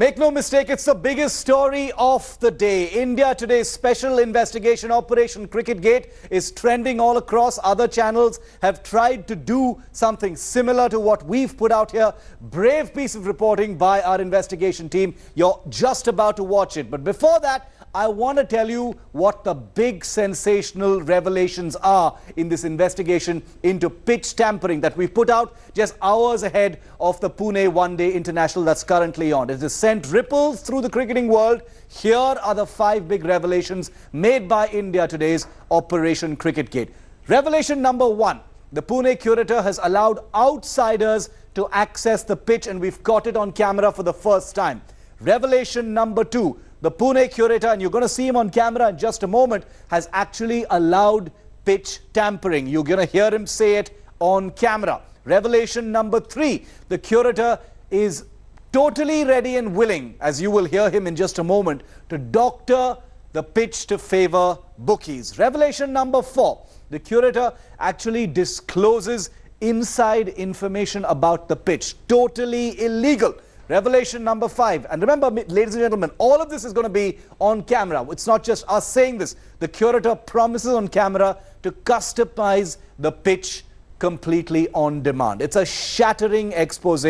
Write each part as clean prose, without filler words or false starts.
Make no mistake, it's the biggest story of the day. India Today's special investigation Operation CricketGate is trending all across. Other channels have tried to do something similar to what we've put out here. Brave piece of reporting by our investigation team. You're just about to watch it. But before that, I want to tell you what the big sensational revelations are in this investigation into pitch tampering that we put out just hours ahead of the Pune one-day international that's currently on. It has sent ripples through the cricketing world. Here are the 5 big revelations made by India Today's Operation CricketGate. Revelation number 1. The Pune curator has allowed outsiders to access the pitch, and we've got it on camera for the first time. Revelation number 2. The Pune curator, and you're going to see him on camera in just a moment, has actually allowed pitch tampering. You're going to hear him say it on camera. Revelation number 3. The curator is totally ready and willing, as you will hear him in just a moment, to doctor the pitch to favor bookies. Revelation number 4. The curator actually discloses inside information about the pitch. Totally illegal. Revelation number 5. And remember, ladies and gentlemen, all of this is going to be on camera. It's not just us saying this. The curator promises on camera to customize the pitch completely on demand. It's a shattering expose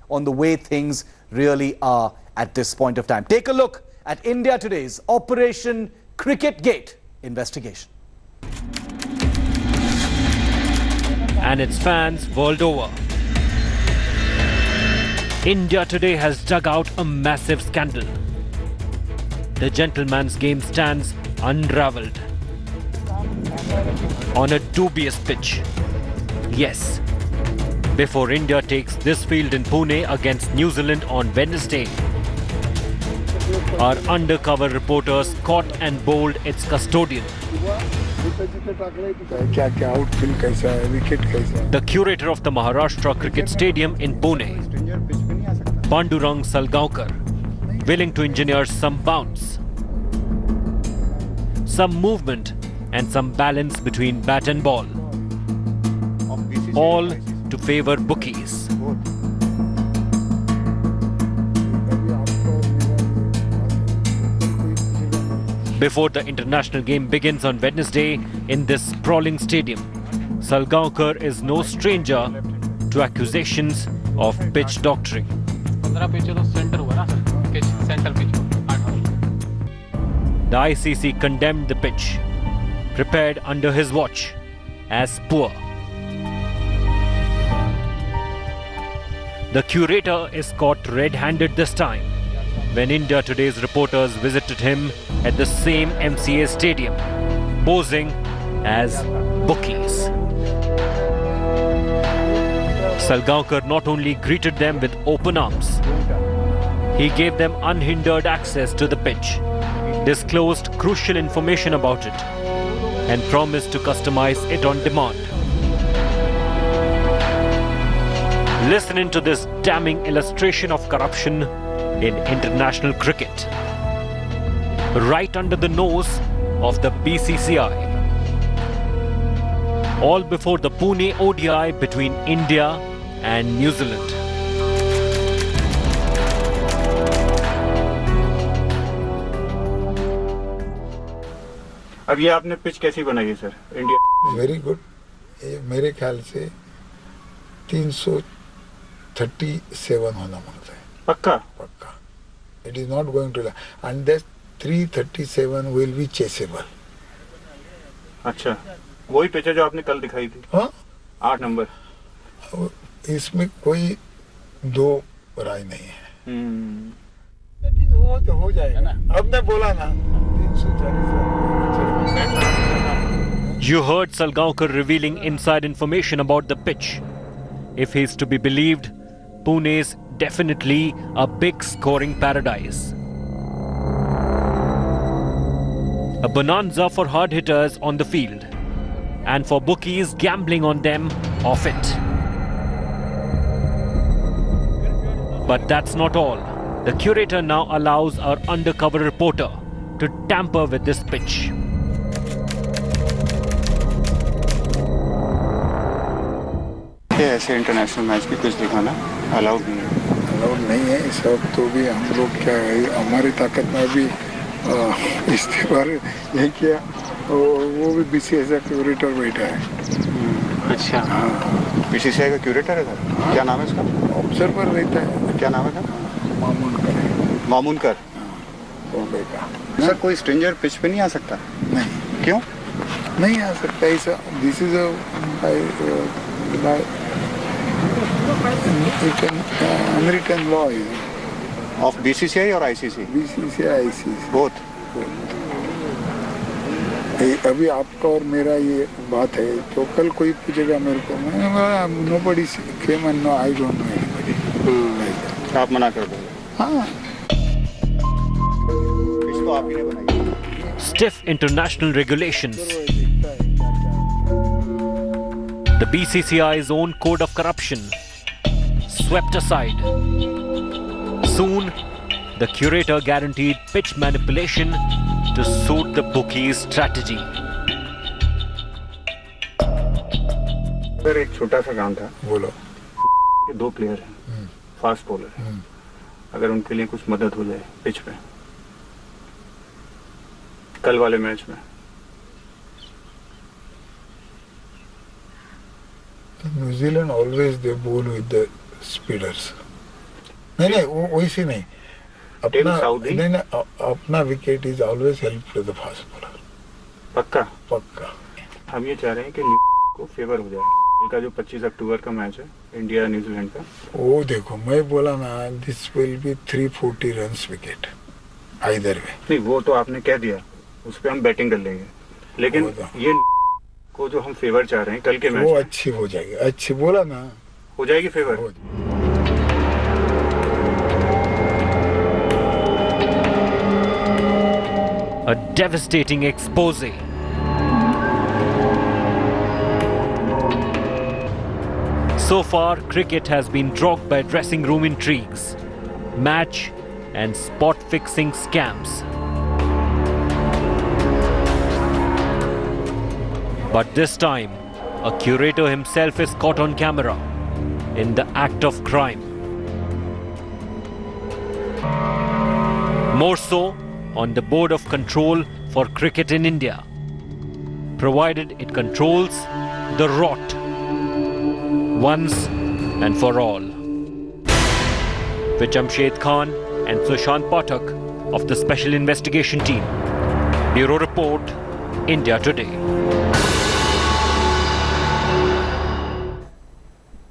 on the way things really are at this point of time. Take a look at India Today's Operation CricketGate investigation. And its fans world over. India Today has dug out a massive scandal. The gentleman's game stands unravelled on a dubious pitch. Yes, before India takes this field in Pune against New Zealand on Wednesday, our undercover reporters caught and bowled its custodian. The curator of the Maharashtra Cricket Stadium in Pune, Pandurang Salgaonkar, willing to engineer some bounce, some movement and some balance between bat and ball, all to favour bookies. Before the international game begins on Wednesday in this sprawling stadium, Salgaonkar is no stranger to accusations of pitch doctoring. The ICC condemned the pitch, prepared under his watch, as poor. The curator is caught red-handed this time when India Today's reporters visited him at the same MCA stadium, posing as bookies. Salgaonkar not only greeted them with open arms, he gave them unhindered access to the pitch, disclosed crucial information about it, and promised to customize it on demand. Listen into this damning illustration of corruption in international cricket, right under the nose of the BCCI. All before the Pune ODI between India and New Zealand. अब ये आपने pitch कैसी बनाई है sir? India very good. ये मेरे ख्याल से 337 होना मांगता है. पक्का? पक्का. It is not going to, and that 337 will be chaseable. अच्छा, वही पिच है जो आपने कल दिखाई थी? हाँ? 8 नंबर. इसमें कोई दो राय नहीं है. वो तो हो जाएगा ना. अब मैं बोला ना 337. You heard Salgaonkar revealing inside information about the pitch. If he is to be believed, Pune is definitely a big scoring paradise. A bonanza for hard hitters on the field, and for bookies gambling on them off it. But that's not all. The curator now allows our undercover reporter to tamper with this pitch. ऐसे international match की pitch दिखाना allowed नहीं है. Allowed नहीं है सब, तो भी हम लोग क्या है, हमारी ताकत में भी इस्तेमाल नहीं किया। वो भी बीसीसीआई का क्यूरेटर बैठा है। अच्छा, बीसीसीआई का क्यूरेटर है सर? क्या नाम है इसका? ऑब्जर्वर रहता है। क्या नाम है सर? मामूनकर। बॉम्बे का। सर कोई स्ट्रेंजर पिच पे नहीं आ सकता? नहीं। क्यों नहीं आ सकता ऐसा? This is American law of BCCI और आईसीसी? BCCI ICC both. अभी आपका और मेरा ये बात है, तो कल कोई पूछेगा मेरे को, nobody came and no, I don't know anybody. आप मना कर दो। हाँ, इसको आप ही ने बनाई। Stiff international regulations. The BCCI's own code of corruption swept aside. Soon, the curator guaranteed pitch manipulation to suit the bookie's strategy. Sir एक छोटा सा काम था। बोलो। दो प्लेयर हैं, फास्ट बॉलर हैं, अगर उनके लिए कुछ मदद हो जाए पिच पे कल वाले मैच में। न्यूजीलैंड ऑलवेज दे बोल विद द स्पीडर्स। नहीं वैसे नहीं, अपना wicket is always help to the fast bowler. पक्का? पक्का। हम ये चाह रहे हैं कि को फेवर हो जाए। इनका जो 25 अक्टूबर का मैच है इंडिया न्यूजीलैंड का, वो देखो मैं बोला ना, this will be 340 runs wicket either way. नहीं वो तो आपने कह दिया, उस पर हम बैटिंग कर लेंगे, लेकिन ये को जो हम फेवर चाह रहे हैं कल के मैच वो अच्छी हो जाएगी। अच्छी बोला ना, हो जाएगी favour. A devastating expose. So far, cricket has been rocked by dressing room intrigues, match and spot fixing scams. But this time, a curator himself is caught on camera in the act of crime. More so on the Board of Control for Cricket in India, provided it controls the rot once and for all. With Jamshed Khan and Sushant Pathak of the Special Investigation Team. Bureau Report, India Today.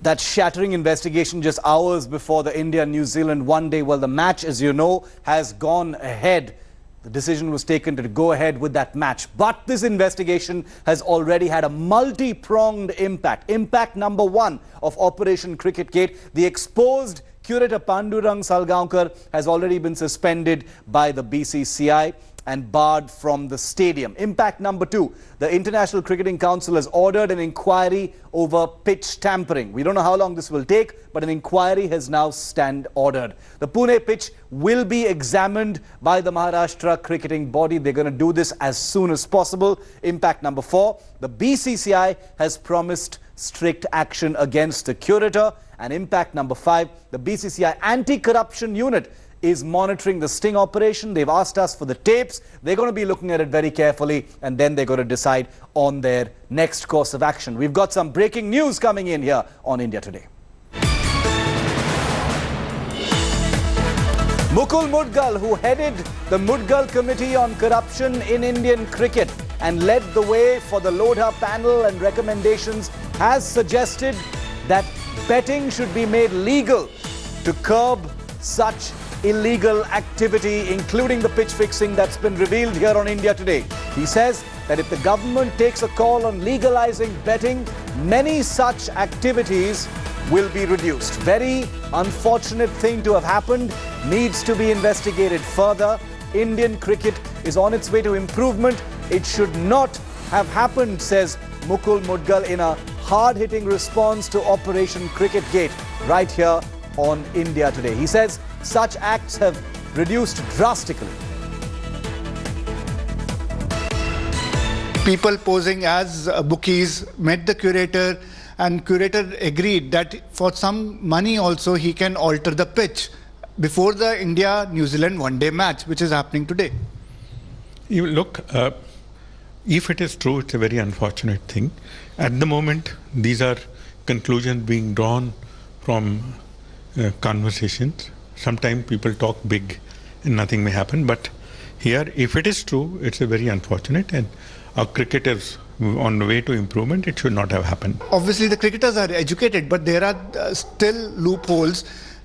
That shattering investigation just hours before the India-New Zealand one-day. Well, the match, as you know, has gone ahead. The decision was taken to go ahead with that match. But this investigation has already had a multi-pronged impact. Impact number one of Operation CricketGate, the exposed curator Pandurang Salgaonkar has already been suspended by the BCCI and barred from the stadium. Impact number two, the International Cricketing Council has ordered an inquiry over pitch tampering. We don't know how long this will take, but an inquiry has now stand ordered. The Pune pitch will be examined by the Maharashtra cricketing body. They're going to do this as soon as possible. Impact number four, the BCCI has promised strict action against the curator. And impact number five, the BCCI anti-corruption unit is monitoring the sting operation. They've asked us for the tapes. They're going to be looking at it very carefully, and then they're going to decide on their next course of action. We've got some breaking news coming in here on India Today. Mukul Mudgal, who headed the Mudgal Committee on Corruption in Indian Cricket and led the way for the Lodha panel and recommendations, has suggested that betting should be made legal to curb such illegal activity, including the pitch fixing that's been revealed here on India Today. He says that if the government takes a call on legalizing betting, many such activities will be reduced. Very unfortunate thing to have happened, needs to be investigated further. Indian cricket is on its way to improvement. It should not have happened, says Mukul Mudgal in a hard-hitting response to Operation CricketGate right here on India Today. He says such acts have reduced drastically. People posing as bookies met the curator and curator agreed that for some money also he can alter the pitch before the India-New Zealand one-day match, which is happening today. You look, if it is true, it's a very unfortunate thing. At the moment, these are conclusions being drawn from conversations. Sometimes people talk big and nothing may happen, but here, if it is true, it's a very unfortunate, and our cricketers on the way to improvement, it should not have happened. Obviously, the cricketers are educated, but there are still loopholes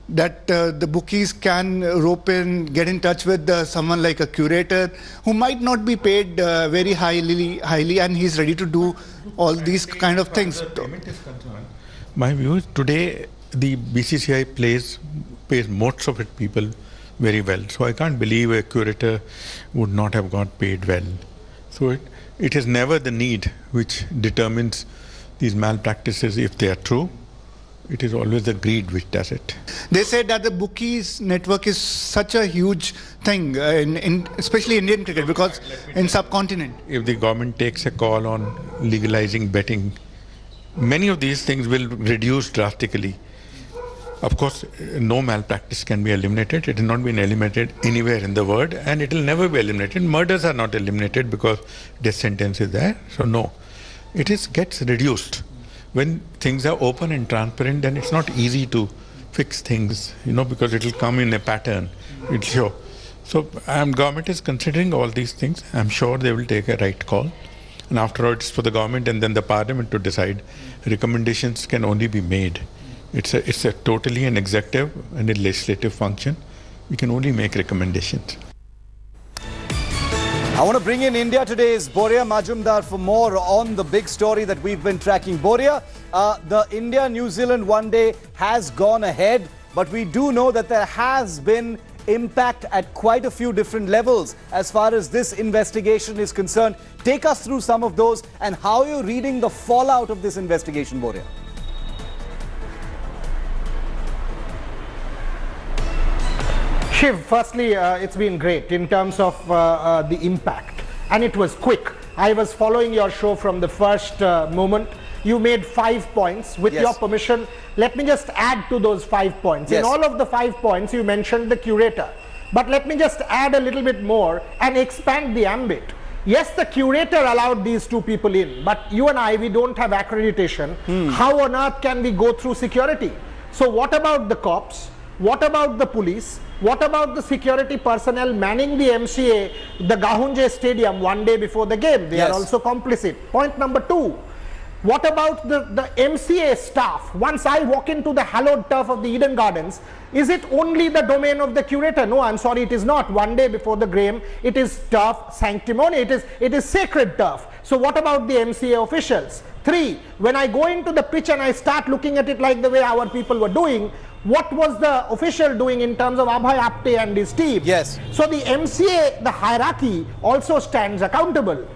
that the bookies can rope in, get in touch with someone like a curator who might not be paid very highly, and he's ready to do all these kind of things. My view is today the BCCI pays most of its people very well. So I can't believe a curator would not have got paid well. So it is never the need which determines these malpractices if they are true. It is always the greed which does it. They said that the bookies network is such a huge thing, especially Indian cricket, because in subcontinent. If the government takes a call on legalizing betting, many of these things will reduce drastically. Of course, no malpractice can be eliminated. It has not been eliminated anywhere in the world, and it will never be eliminated. Murders are not eliminated because death sentence is there. So no, it gets reduced. When things are open and transparent, then it's not easy to fix things, because it will come in a pattern. It's sure. So government is considering all these things. I'm sure they will take a right call. And after all, it's for the government and then the parliament to decide. Recommendations can only be made. It's a totally an executive and a legislative function. We can only make recommendations. I want to bring in India Today's Boria Majumdar for more on the big story that we've been tracking. Boria, the India-New Zealand one-day has gone ahead, but we do know that there has been impact at quite a few different levels as far as this investigation is concerned. Take us through some of those and how you're reading the fallout of this investigation, Boria. Shiv, firstly, it's been great in terms of the impact, and it was quick. I was following your show from the first moment. You made 5 points. With your permission, let me just add to those 5 points. In all of the 5 points, you mentioned the curator. But let me just add a little bit more and expand the ambit. Yes, the curator allowed these two people in, but you and I, we don't have accreditation. How on earth can we go through security? So what about the cops? What about the police? What about the security personnel manning the MCA, the Gahunje Stadium one day before the game? They are also complicit. Point number 2. What about the MCA staff? Once I walk into the hallowed turf of the Eden Gardens, is it only the domain of the curator? No, I'm sorry, it is not. One day before the game, it is turf sanctimony. It is sacred turf. So what about the MCA officials? 3. When I go into the pitch and I start looking at it like the way our people were doing, what was the official doing in terms of Abhay Apte and his team? Yes. So the MCA, the hierarchy, also stands accountable.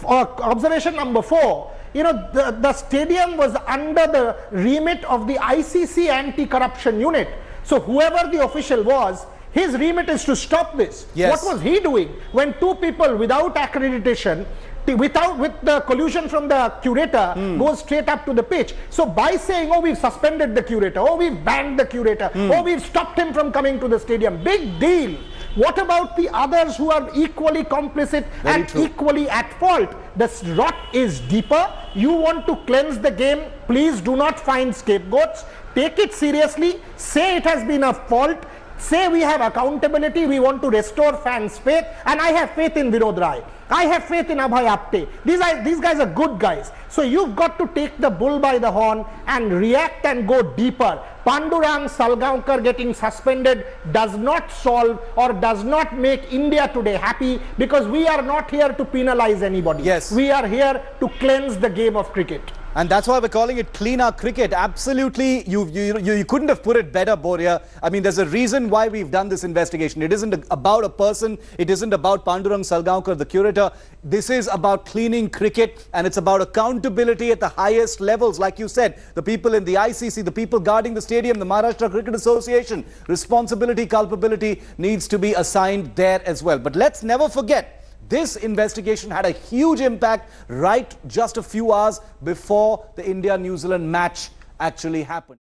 Observation number 4. The stadium was under the remit of the ICC anti-corruption unit. So whoever the official was, his remit is to stop this. What was he doing when two people without accreditation, with the collusion from the curator, goes straight up to the pitch? So by saying, oh, we've suspended the curator, oh, we've banned the curator, oh, we've stopped him from coming to the stadium, big deal. What about the others who are equally complicit and equally at fault? The rot is deeper. You want to cleanse the game, please do not find scapegoats. Take it seriously. Say it has been a fault. Say we have accountability. We want to restore fans' faith. And I have faith in Vinod Rai. I have faith in Abhay Apte. These guys are good guys. So you've got to take the bull by the horn and react and go deeper. Pandurang Salgaonkar getting suspended does not solve or does not make India today happy, because we are not here to penalize anybody. We are here to cleanse the game of cricket. And that's why we're calling it cleaner cricket. Absolutely, you couldn't have put it better, Boria. I mean, there's a reason why we've done this investigation. It isn't about a person. It isn't about Pandurang Salgaonkar, the curator. This is about cleaning cricket, and it's about accountability at the highest levels. Like you said, the people in the ICC, the people guarding the stadium, the Maharashtra Cricket Association, responsibility, culpability needs to be assigned there as well. But let's never forget, This investigation had a huge impact right just a few hours before the India-New Zealand match actually happened.